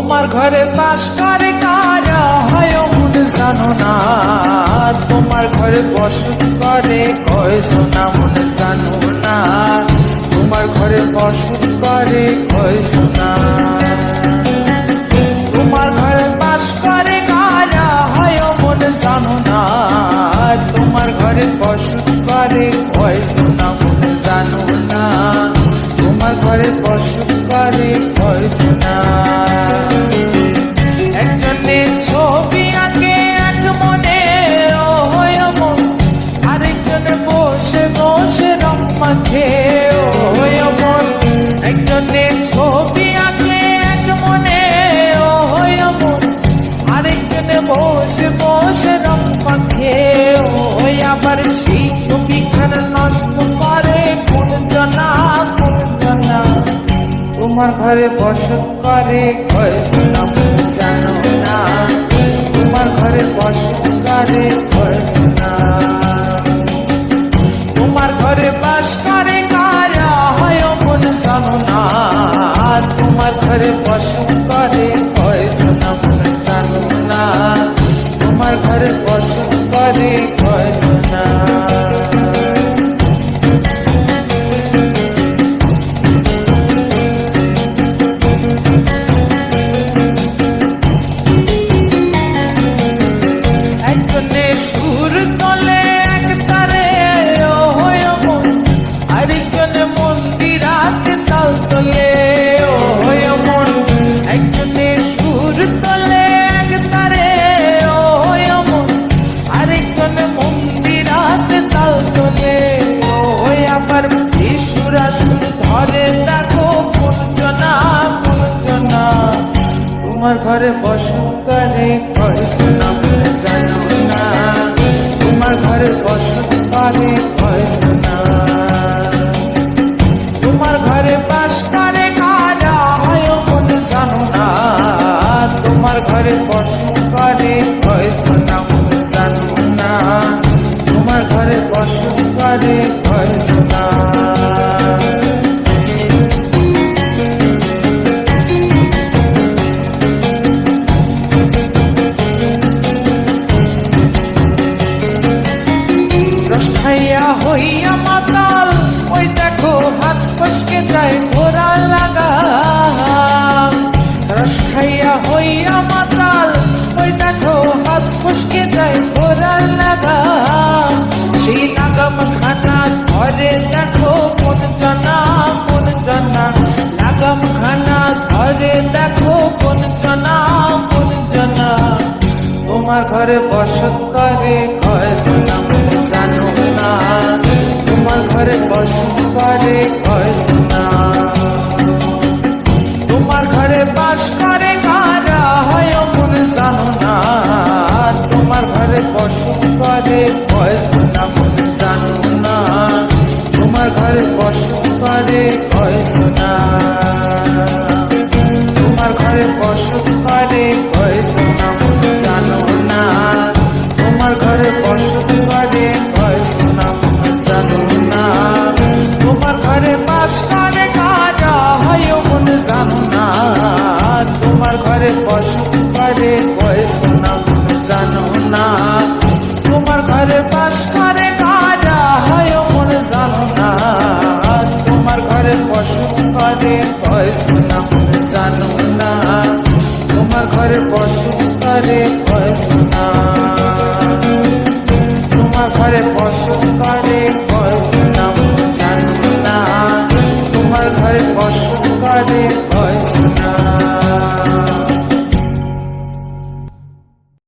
তোমার ঘরে বাস করে কারা হয় মন জানো না, তোমার ঘরে বসত করে কয়জন মন জানো না, তোমার ঘরে বসত করে কয়জন। তোমার ঘরে বাস করে কারা হয় মন জানো না, তোমার ঘরে বসত করে কয়জন মন জানো না, তোমার ঘরে বসত করে কয়জন। একজনের ছবি আঁকে এক মনে হয় মন, আরেকজনে বসে বসে রং মাখে হয় মন। একজনের ছবি আঁকে এক মনে হয় মন, আরেকজনে বসে বসে রং মাখে ওই আবার সেই ছবিখানা নষ্ট করে কোন জনা কোন জনা। তোমার ঘরে বসত করে কয়জন মন জানো না, তোমার ঘরে বসত করে কয়জন। তোমার ঘরে বাস করে কারা হয় মন জানো না, তোমার ঘরে বসত করে কয়জন মন জানো না, তোমার ঘরে বসত করে কয়জন। সুর তলে এক তারে হয় মন, আরেকজনে মন্দিরাতে তাল তলে হয় মন। একজনে সুর তলে এক তারে হয় মন, আরেকজনে মন্দিরাতে তাল তলে ওই আবার সুরা সুর ধরে দেখো কোন জনা কোন জনা। তোমার ঘরে বসত করে কয়জন মন জানো না, তোমার ঘরে বসত করে কয়জন। তোমার ঘরে বাস করে কারা হয় মন জানো না, তোমার ঘরে বসত করে কয়জন মন জানো না, তোমার ঘরে বসত করে কয়জন। খাইয়া হইয়া মাতাল ওই দেখো হাত ফসকে যায় ঘোরা লাগা। রস খাইয়া হইয়া মাতাল ওই দেখো হাত ফসকে যায় ঘোরা লাগা। সেই লাগাম খানা ধরে দেখো কোন জনা কোন জনা, লাগাম খানা ধরে দেখো কোন জনা কোন জনা। তোমার ঘরে বসত করে কয়জন মন জানো না, তোমার ঘরে বসত করে কয়জন। তোমার ঘরে বাস করে কারা হয় মন জানো না, তোমার ঘরে বসত করে কয়জন মন জানো না, তোমার ঘরে বসত করে কয়জন। তোমার ঘরে বসত করে কয়জন মন জানো না, তোমার ঘরে বসত করে কয়জন মন জানো না, তোমার ঘরে বাস করে কারা হয় মন জানো না, তোমার ঘরে বসত করে কয়জন মন জানো না, তোমার ঘরে বাস করে কারা হয় মন জানো না, তোমার ঘরে বসত করে কয়জন মন জানো না, তোমার ঘরে বসত করে